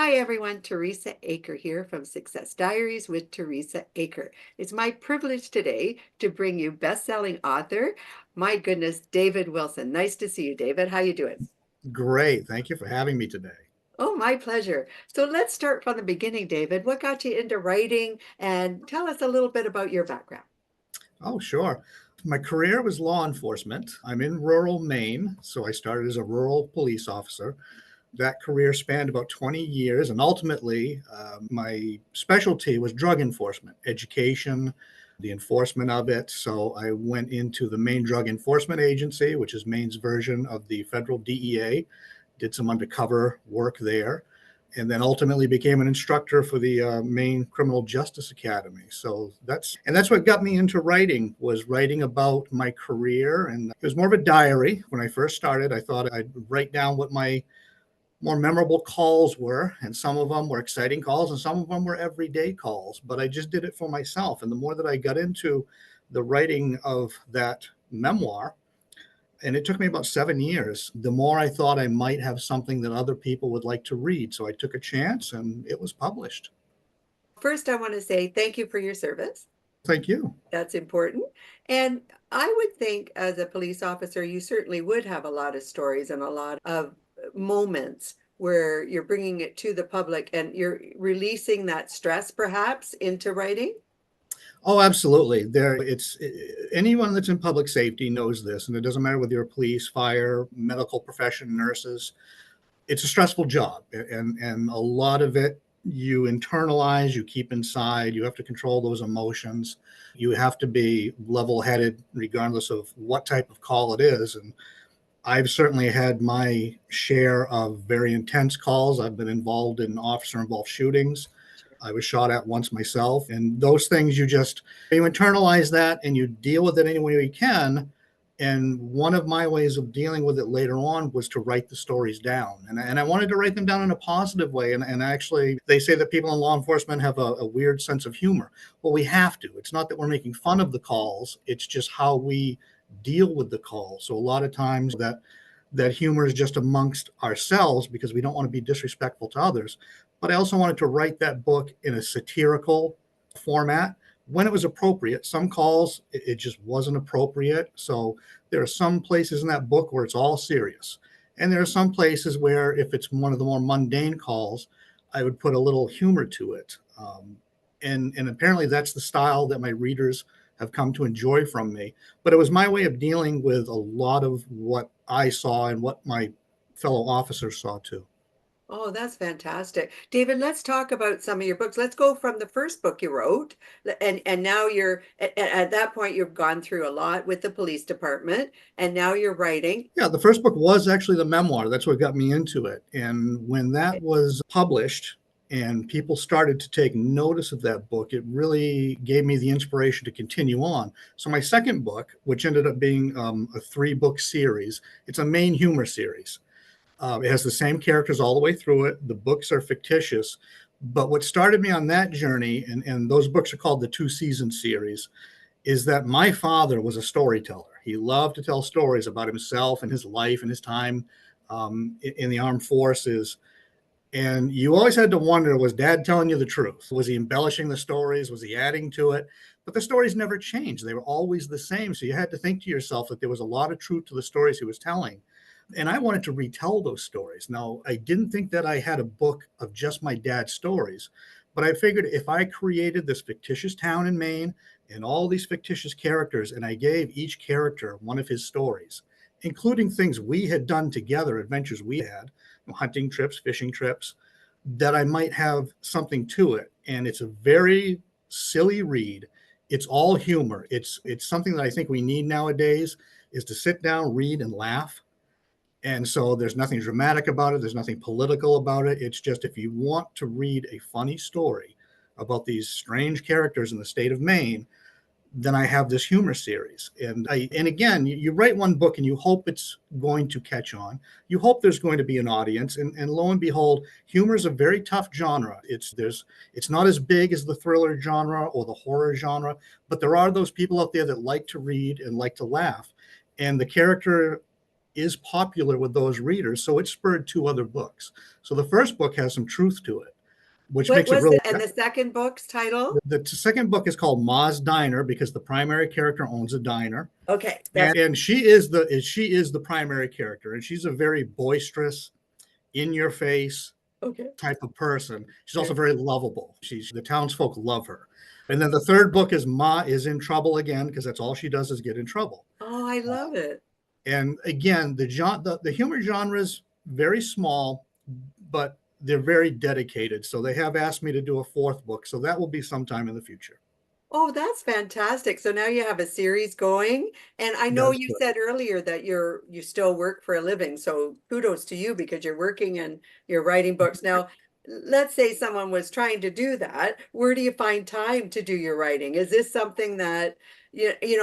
Hi everyone, Teresa Aker here from Success Diaries with Teresa Aker. It's my privilege today to bring you best-selling author, my goodness, David Wilson. Nice to see you, David. How you doing? Great. Thank you for having me today. Oh, my pleasure. So let's start from the beginning, David. What got you into writing? And tell us a little bit about your background. Oh, sure. My career was law enforcement. I'm in rural Maine, so I started as a rural police officer. That career spanned about 20 years, and ultimately, my specialty was drug enforcement, education, the enforcement of it. So I went into the Maine Drug Enforcement Agency, which is Maine's version of the federal DEA, did some undercover work there, and then ultimately became an instructor for the Maine Criminal Justice Academy. So that's what got me into writing, was writing about my career, and it was more of a diary. When I first started, I thought I'd write down what my more memorable calls were, and some of them were exciting calls and some of them were everyday calls, but I just did it for myself. And the more that I got into the writing of that memoir, and it took me about 7 years, the more I thought I might have something that other people would like to read. So I took a chance and it was published. First, I want to say thank you for your service. Thank you. That's important. And I would think as a police officer, you certainly would have a lot of stories and a lot of moments where you're bringing it to the public and you're releasing that stress perhaps into writing. Oh, absolutely. Anyone that's in public safety knows this, and it doesn't matter whether you're police, fire, medical profession, nurses. It's a stressful job, and a lot of it you internalize, you keep inside. You have to control those emotions. You have to be level-headed regardless of what type of call it is. And I've certainly had my share of very intense calls. I've been involved in officer involved shootings. I was shot at once myself, and those things you internalize that and you deal with it any way you can. And one of my ways of dealing with it later on was to write the stories down. And I wanted to write them down in a positive way. And actually, they say that people in law enforcement have a weird sense of humor. Well, we have to. It's not that we're making fun of the calls, it's just how we deal with the call. So a lot of times that humor is just amongst ourselves because we don't want to be disrespectful to others. But I also wanted to write that book in a satirical format when it was appropriate. Some calls, it just wasn't appropriate. So there are some places in that book where it's all serious. And there are some places where, if it's one of the more mundane calls, I would put a little humor to it. And apparently that's the style that my readers have come to enjoy from me. But it was my way of dealing with a lot of what I saw and what my fellow officers saw too. Oh, that's fantastic. David, let's talk about some of your books. Let's go from the first book you wrote. And now you're at that point you've gone through a lot with the police department and now you're writing. Yeah, the first book was actually the memoir. That's what got me into it. And when that was published and people started to take notice of that book, it really gave me the inspiration to continue on. So my second book, which ended up being a 3-book series, it's a Maine humor series. It has the same characters all the way through it. The books are fictitious. But what started me on that journey, and those books are called the 2-season series, is that my father was a storyteller. He loved to tell stories about himself and his life and his time in the armed forces. And you always had to wonder, was dad telling you the truth? Was he embellishing the stories? Was he adding to it? But the stories never changed. They were always the same. So you had to think to yourself that there was a lot of truth to the stories he was telling. And I wanted to retell those stories. Now, I didn't think that I had a book of just my dad's stories, but I figured if I created this fictitious town in Maine and all these fictitious characters, and I gave each character one of his stories, including things we had done together, adventures we had, hunting trips, fishing trips, that I might have something to it. And it's a very silly read. It's all humor. It's something that I think we need nowadays, is to sit down, read, and laugh. And so there's nothing dramatic about it. There's nothing political about it. It's just, if you want to read a funny story about these strange characters in the state of Maine, then I have this humor series. And again, you write one book and you hope it's going to catch on. You hope there's going to be an audience. And lo and behold, humor is a very tough genre. It's not as big as the thriller genre or the horror genre, but there are those people out there that like to read and like to laugh. And the character is popular with those readers. So it spurred two other books. So the first book has some truth to it, which What makes it was really. and the second book's title? The second book is called Ma's Diner because the primary character owns a diner. Okay, and she is the primary character, and she's a very boisterous, in your face okay. type of person. She's also Okay. very lovable. She's the townsfolk love her. And then the third book is Ma is in trouble again because that's all she does is get in trouble. Oh, I love it. And again, the humor genre is very small, but they're very dedicated. So they have asked me to do a fourth book. So that will be sometime in the future. Oh, that's fantastic. So now you have a series going. And I know That's you good. said earlier that you still work for a living. So kudos to you because you're working and you're writing books. Now, let's say someone was trying to do that. Where do you find time to do your writing? Is this something that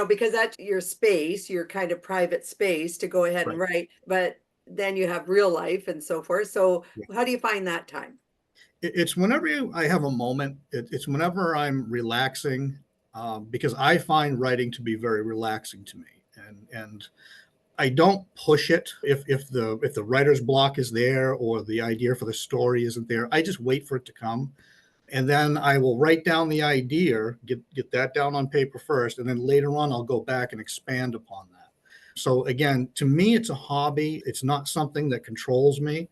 because that's your space, your kind of private space to go ahead and Right. write, but then you have real life and so forth. So Yeah. how do you find that time? It's whenever I have a moment. It's whenever I'm relaxing, because I find writing to be very relaxing to me, and I don't push it if the writer's block is there or the idea for the story isn't there. I just wait for it to come, and then I will write down the idea, get that down on paper first, and then later on I'll go back and expand upon that. So again, to me, it's a hobby. It's not something that controls me,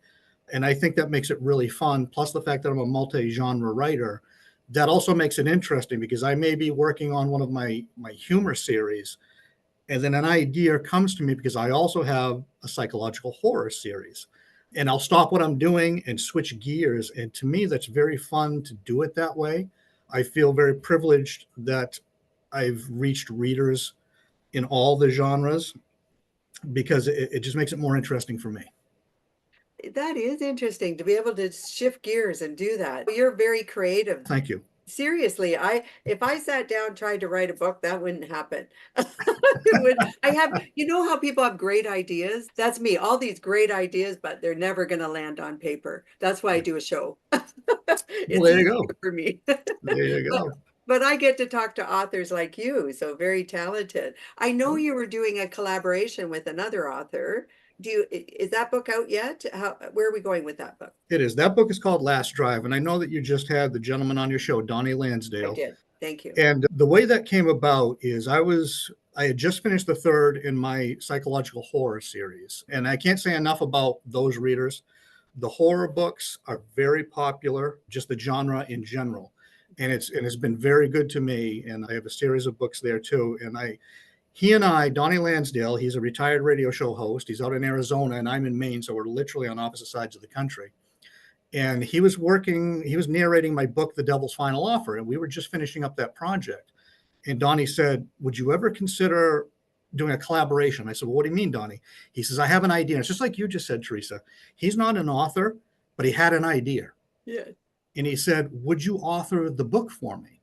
and I think that makes it really fun. Plus the fact that I'm a multi-genre writer, that also makes it interesting because I may be working on one of my humor series, and then an idea comes to me because I also have a psychological horror series. And I'll stop what I'm doing and switch gears. And to me, that's very fun to do it that way. I feel very privileged that I've reached readers in all the genres because it just makes it more interesting for me. That is interesting to be able to shift gears and do that. You're very creative. Thank you. Seriously, if I sat down trying to write a book, that wouldn't happen. It would, how people have great ideas? That's me, all these great ideas, but they're never going to land on paper. That's why I do a show. Well, It's there you easier go. for me. There you But go. but I get to talk to authors like you, so very talented. I know you were doing a collaboration with another author. Is that book out yet? Where are we going with that book? It is. That book is called Last Drive. And I know that you just had the gentleman on your show, Donnie I Lansdale. did. Thank you. And the way that came about is I had just finished the third in my psychological horror series. And I can't say enough about those readers. The horror books are very popular, just the genre in general. And it's been very good to me. And I have a series of books there too. And Donnie Lansdale, he's a retired radio show host. He's out in Arizona and I'm in Maine. So we're literally on opposite sides of the country. And he was narrating my book, The Devil's Final Offer. And we were just finishing up that project. And Donnie said, would you ever consider doing a collaboration? I said, well, what do you mean, Donnie? He says, I have an idea. And it's just like you just said, Teresa. He's not an author, but he had an idea. Yeah. And he said, would you author the book for me?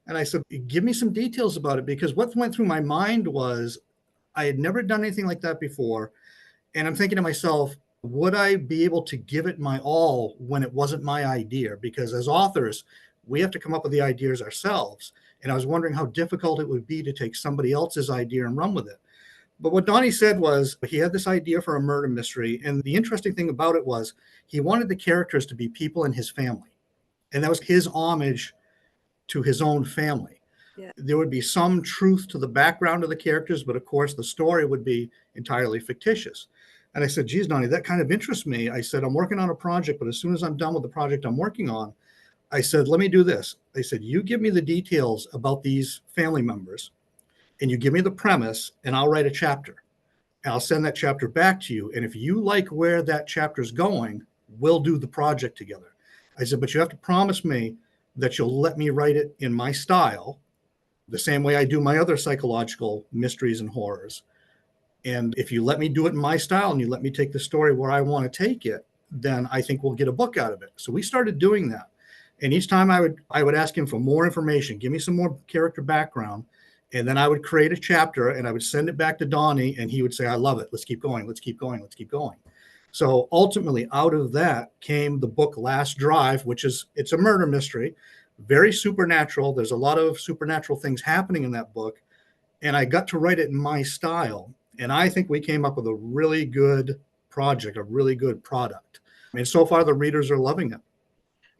And I said, give me some details about it, because what went through my mind was I had never done anything like that before. And I'm thinking to myself, would I be able to give it my all when it wasn't my idea? Because as authors, we have to come up with the ideas ourselves. And I was wondering how difficult it would be to take somebody else's idea and run with it. But what Donnie said was he had this idea for a murder mystery. And the interesting thing about it was he wanted the characters to be people in his family. And that was his homage to his own family. Yeah. There would be some truth to the background of the characters, but of course the story would be entirely fictitious. And I said, geez, Donnie, that kind of interests me. I said, I'm working on a project, but as soon as I'm done with the project I'm working on, I said, let me do this. I said, you give me the details about these family members and you give me the premise and I'll write a chapter and I'll send that chapter back to you. And if you like where that chapter is going, we'll do the project together. I said, but you have to promise me that you'll let me write it in my style, the same way I do my other psychological mysteries and horrors. And if you let me do it in my style and you let me take the story where I want to take it, then I think we'll get a book out of it. So we started doing that. And each time I would ask him for more information, give me some more character background. And then I would create a chapter and I would send it back to Donnie and he would say, I love it. Let's keep going. Let's keep going. Let's keep going. So ultimately out of that came the book Last Drive, it's a murder mystery, very supernatural. There's a lot of supernatural things happening in that book. And I got to write it in my style. And I think we came up with a really good project, a really good product. And so far, the readers are loving it.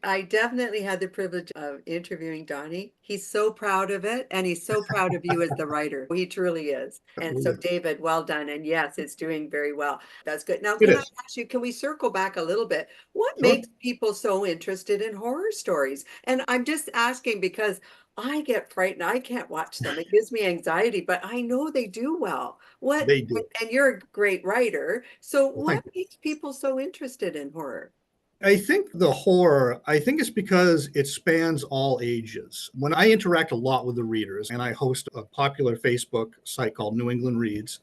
I definitely had the privilege of interviewing Donnie. He's so proud of it, and he's so proud of you as the writer. He truly is. And so, David, well done. And yes, it's doing very well. That's good. Now, It can I is. ask you, can we circle back a little bit? What Sure. makes people so interested in horror stories? And I'm just asking because I get frightened. I can't watch them. It gives me anxiety, but I know they do well. They do. And you're a great writer. So, Well, what thank you. makes people so interested in horror? I think it's because it spans all ages. When I interact a lot with the readers, and I host a popular Facebook site called New England Reads,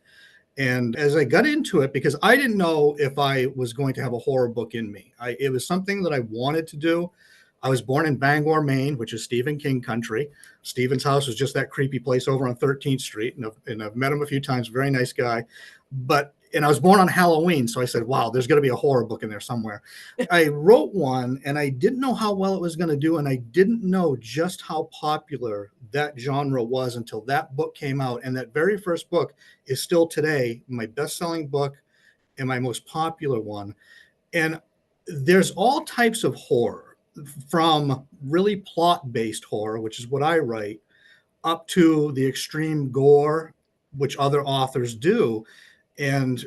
and as I got into it, because I didn't know if I was going to have a horror book in me, it was something that I wanted to do. I was born in Bangor, Maine, which is Stephen King country. Stephen's house was just that creepy place over on 13th Street, and I've met him a few times. Very nice guy, and I was born on Halloween, so I said, "Wow, there's going to be a horror book in there somewhere." I wrote one, and I didn't know how well it was going to do, and I didn't know just how popular that genre was until that book came out. And that very first book is still today my best-selling book and my most popular one. And there's all types of horror, from really plot-based horror, which is what I write, up to the extreme gore, which other authors do. And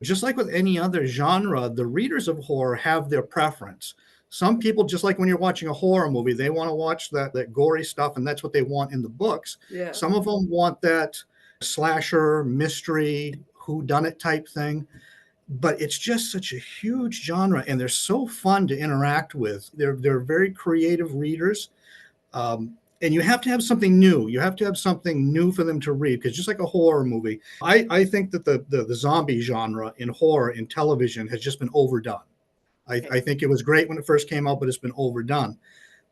just like with any other genre, the readers of horror have their preference. Some people, just like when you're watching a horror movie, they want to watch that gory stuff, and that's what they want in the books. Yeah. Some of them want that slasher, mystery, whodunit type thing. But it's just such a huge genre, and they're so fun to interact with. They're very creative readers. And you have to have something new. You have to have something new for them to read, because just like a horror movie, I think that the zombie genre in horror in television has just been overdone. I think it was great when it first came out, but it's been overdone.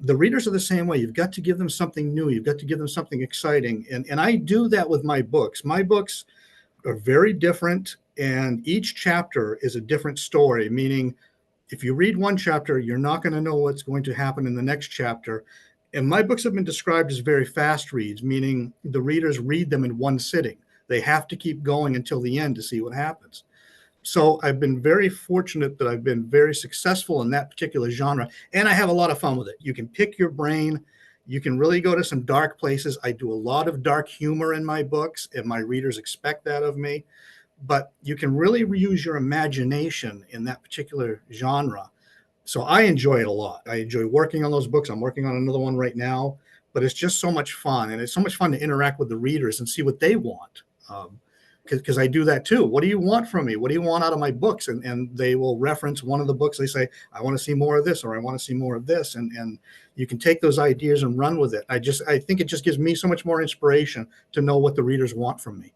The readers are the same way. You've got to give them something new. You've got to give them something exciting. And I do that with my books. My books are very different, and each chapter is a different story, meaning if you read one chapter, you're not going to know what's going to happen in the next chapter. And my books have been described as very fast reads, meaning the readers read them in one sitting. They have to keep going until the end to see what happens. So I've been very fortunate that I've been very successful in that particular genre, and I have a lot of fun with it. You can pick your brain. You can really go to some dark places. I do a lot of dark humor in my books, and my readers expect that of me. But you can really use your imagination in that particular genre. So I enjoy it a lot. I enjoy working on those books. I'm working on another one right now, but it's just so much fun. And it's so much fun to interact with the readers and see what they want. Because I do that too. What do you want from me? What do you want out of my books? And they will reference one of the books. They say, I want to see more of this, or I want to see more of this. And you can take those ideas and run with it. I think it just gives me so much more inspiration to know what the readers want from me.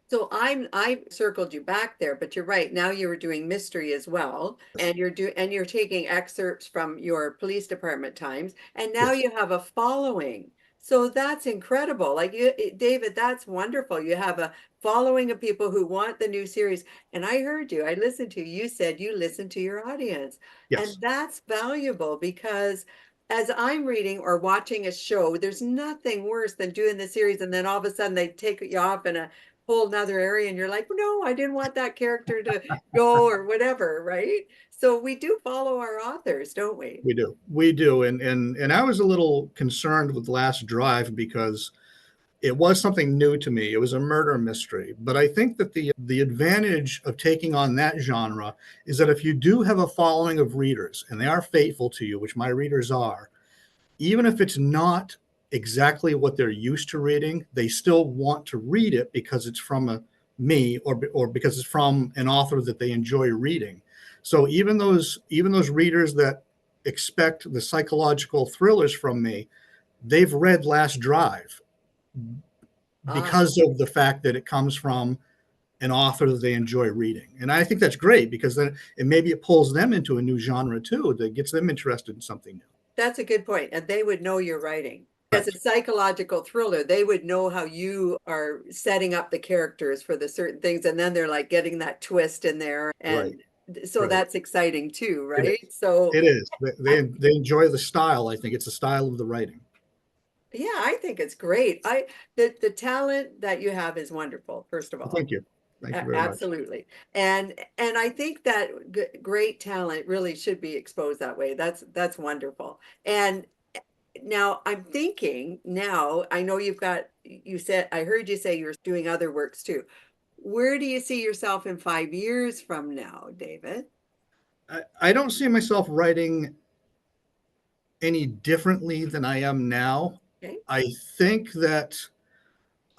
So I circled you back there, but you're right. Now you were doing mystery as well, Yes. and you're taking excerpts from your police department times, and now Yes. you have a following. So that's incredible. Like David, that's wonderful. You have a following of people who want the new series. And I heard you, I listened to you, you said you listen to your audience. And Yes. that's valuable because as I'm reading or watching a show, there's nothing worse than doing the series and then all of a sudden they take you off in a whole nother area and you're like, no, I didn't want that character to go or whatever, right? So we do follow our authors, don't we? We do. We do. And I was a little concerned with Last Drive because it was something new to me. It was a murder mystery. But I think that the advantage of taking on that genre is that if you do have a following of readers and they are faithful to you, which my readers are, even if it's not exactly what they're used to reading, they still want to read it because it's from me, or because it's from an author that they enjoy reading. So even those readers that expect the psychological thrillers from me, they've read Last Drive Ah, because of the fact that it comes from an author that they enjoy reading. And I think that's great, because then maybe it pulls them into a new genre too, that gets them interested in something new. that's a good point. And they would know your writing. As a Correct. psychological thriller, they would know how you are setting up the characters for the certain things. And then they're like getting that twist in there. Right. And so Right. that's exciting too, It right? is. So It is. I, They enjoy the style. I think it's the style of the writing. yeah, I think it's great. The talent that you have is wonderful, first of Well, all. thank you. Thank you very much. Absolutely. And I think that great talent really should be exposed that way. That's wonderful. And now I'm thinking now, I know you said, I heard you say you're doing other works too. Where do you see yourself in 5 years from now, David? I don't see myself writing any differently than I am now. Okay. I think that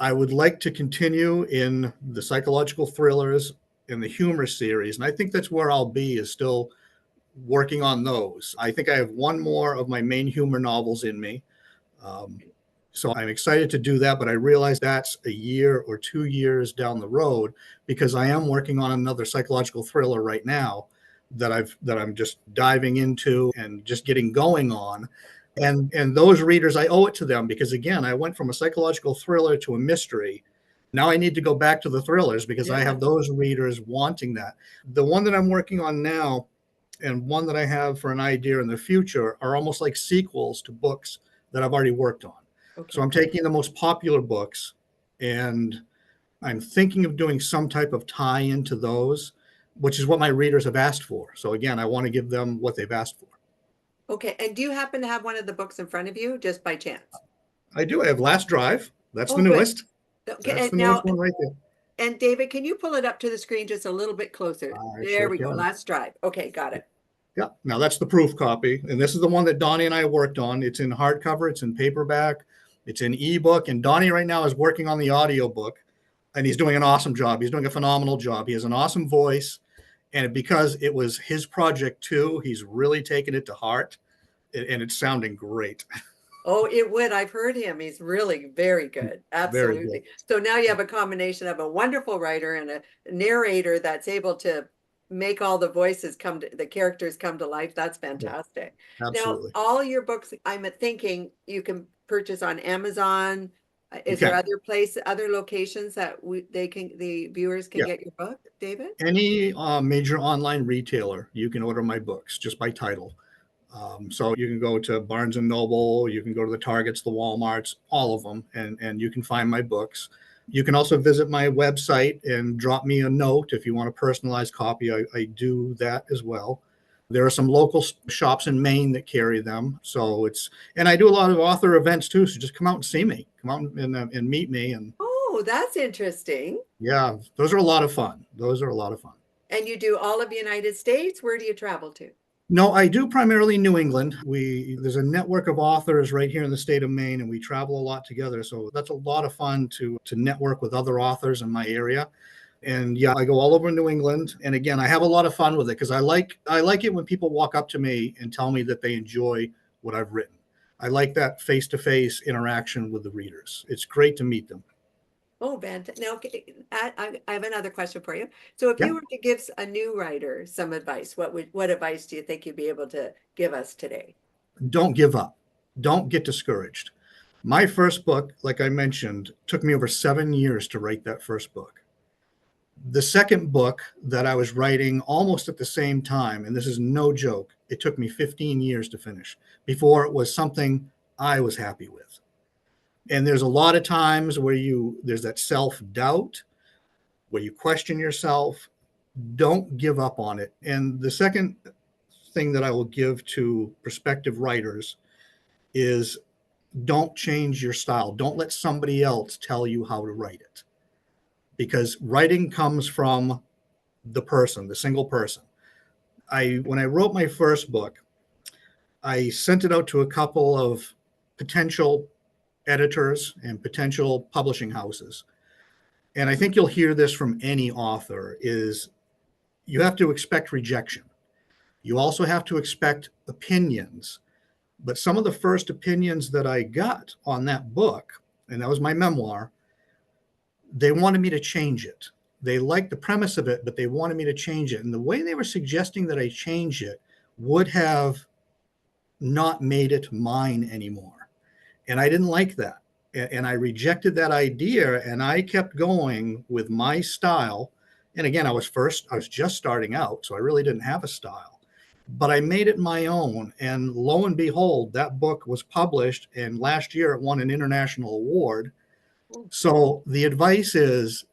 I would like to continue in the psychological thrillers and the humor series. And I think that's where I'll be, is still working on those. I think I have one more of my main humor novels in me. Um, so I'm excited to do that, but I realize that's a year or 2 years down the road, because I am working on another psychological thriller right now that I'm just diving into and just getting going on. And those readers, I owe it to them, because again, I went from a psychological thriller to a mystery. Now I need to go back to the thrillers because I Yeah. have those readers wanting that. The one that I'm working on now and one that I have for an idea in the future are almost like sequels to books that I've already worked on. So Okay. I'm taking the most popular books and I'm thinking of doing some type of tie into those, which is what my readers have asked for. So again, I want to give them what they've asked for. Okay. And do you happen to have one of the books in front of you just by chance? I do. I have Last Drive. That's the Oh, good. newest. Okay. That's And the newest now, one right there. and David, can you pull it up to the screen just a little bit closer? I There sure we go. can. Last drive. Okay, got it. Yeah. Now that's the proof copy. And this is the one that Donnie and I worked on. It's in hardcover, it's in paperback, it's in ebook. And Donnie right now is working on the audiobook, and he's doing an awesome job. He's doing a phenomenal job. He has an awesome voice. And because it was his project too, he's really taken it to heart, and it's sounding great. Oh, it would. I've heard him. He's really very good. Very good. Absolutely. So now you have a combination of a wonderful writer and a narrator that's able to make all the voices the characters come to life. That's Yeah, fantastic. Now, absolutely. all your books, I'm thinking you can purchase on Amazon. You Is there can. other locations that the viewers can Yeah. get your book, David? Any major online retailer, you can order my books just by title. So you can go to Barnes and Noble, you can go to the Targets, the Walmarts, all of them, and you can find my books. You can also visit my website and drop me a note if you want a personalized copy. I do that as well. There are some local shops in Maine that carry them. And I do a lot of author events too. So just come out and see me, come out and meet me. And Oh, that's interesting. yeah, those are a lot of fun. Those are a lot of fun. And you do all of the United States? Where do you travel to? No, I do primarily New England. There's a network of authors right here in the state of Maine, and we travel a lot together. So that's a lot of fun to network with other authors in my area. And yeah, I go all over New England. And again, I have a lot of fun with it because I like it when people walk up to me and tell me that they enjoy what I've written. I like that face-to-face interaction with the readers. It's great to meet them. Oh, fantastic. Now, okay, I have another question for you. So if Yeah, you were to give a new writer some advice, what advice do you think you'd be able to give us today? don't give up. Don't get discouraged. My first book, like I mentioned, took me over 7 years to write that first book. The second book that I was writing almost at the same time, and this is no joke, it took me 15 years to finish before it was something I was happy with. And there's a lot of times where there's that self-doubt, where you question yourself. Don't give up on it. And the second thing that I will give to prospective writers is don't change your style. Don't let somebody else tell you how to write it, because writing comes from the person, the single person. When I wrote my first book, I sent it out to a couple of potential editors and potential publishing houses. And I think you'll hear this from any author, is you have to expect rejection. You also have to expect opinions. But some of the first opinions that I got on that book, and that was my memoir, they wanted me to change it. They liked the premise of it, but they wanted me to change it. And the way they were suggesting that I change it would have not made it mine anymore. And I didn't like that. And I rejected that idea, and I kept going with my style. And again, I was just starting out, so I really didn't have a style. But I made it my own. And lo and behold, that book was published. And last year it won an international award. Oh, So the advice is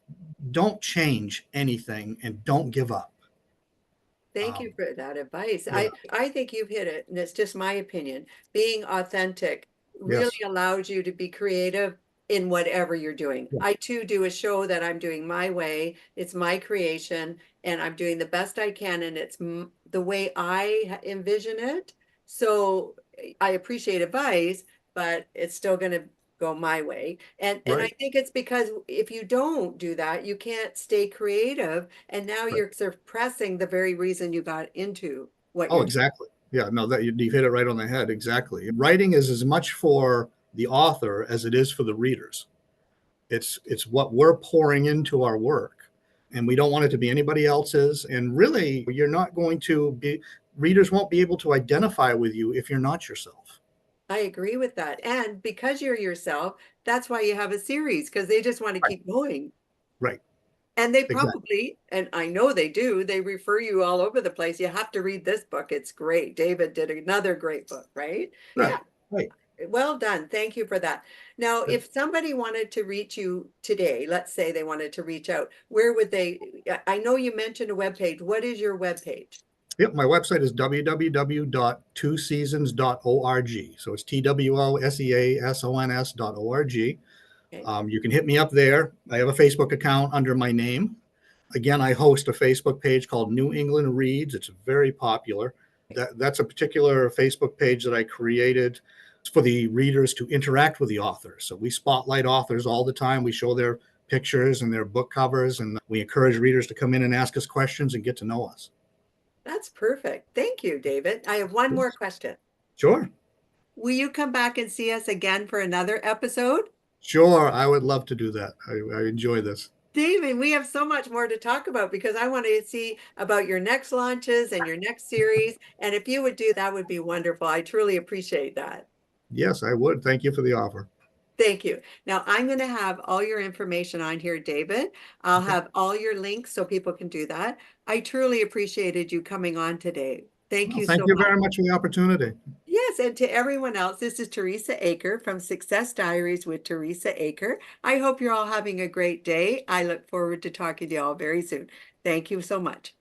don't change anything and don't give up. Thank you Um, for that advice. yeah. I think you've hit it, and it's just my opinion. Being authentic really Yes. allows you to be creative in whatever you're doing. Yeah. I too do a show that I'm doing my way. It's my creation, and I'm doing the best I can, and it's the way I envision it. So I appreciate advice, but it's still going to go my way. And I Right. think it's because if you don't do that, you can't stay creative, and now Right. you're suppressing the very reason you got into what Oh, you're doing. exactly. Yeah. No, that you've hit it right on the head. Exactly. Writing is as much for the author as it is for the readers. It's what we're pouring into our work, and we don't want it to be anybody else's. And really, you're not going to be readers won't be able to identify with you if you're not yourself. I agree with that. And because you're yourself, that's why you have a series, because they just want to Right. keep going. Right. And they Exactly. probably, and I know they do, they refer you all over the place. You have to read this book. It's great. David did another great book, right? Yeah. Right. Right. Well done. Thank you for that. Now, Good. if somebody wanted to reach you today, let's say they wanted to reach out, where would they? I know you mentioned a web page. What is your web page? Yep, my website is www.twoseasons.org. So it's TWOSEASONS.org. Okay. You can hit me up there. I have a Facebook account under my name. Again, I host a Facebook page called New England Reads. It's very popular. That's a particular Facebook page that I created for the readers to interact with the authors. So we spotlight authors all the time. We show their pictures and their book covers, and we encourage readers to come in and ask us questions and get to know us. That's perfect. Thank you, David. I have one more Yes. question. Sure. Will you come back and see us again for another episode? Sure. I would love to do that. I enjoy this. David, we have so much more to talk about because I want to see about your next launches and your next series. And if you would do that, would be wonderful. I truly appreciate that. Yes, I would. Thank you for the offer. Thank you. Now I'm going to have all your information on here, David. I'll Okay. have all your links so people can do that. I truly appreciated you coming on today. Thank Well, you thank so you much. very much for the opportunity. Yes, and to everyone else, this is Teresa Aker from Success Diaries with Teresa Aker. I hope you're all having a great day. I look forward to talking to you all very soon. Thank you so much.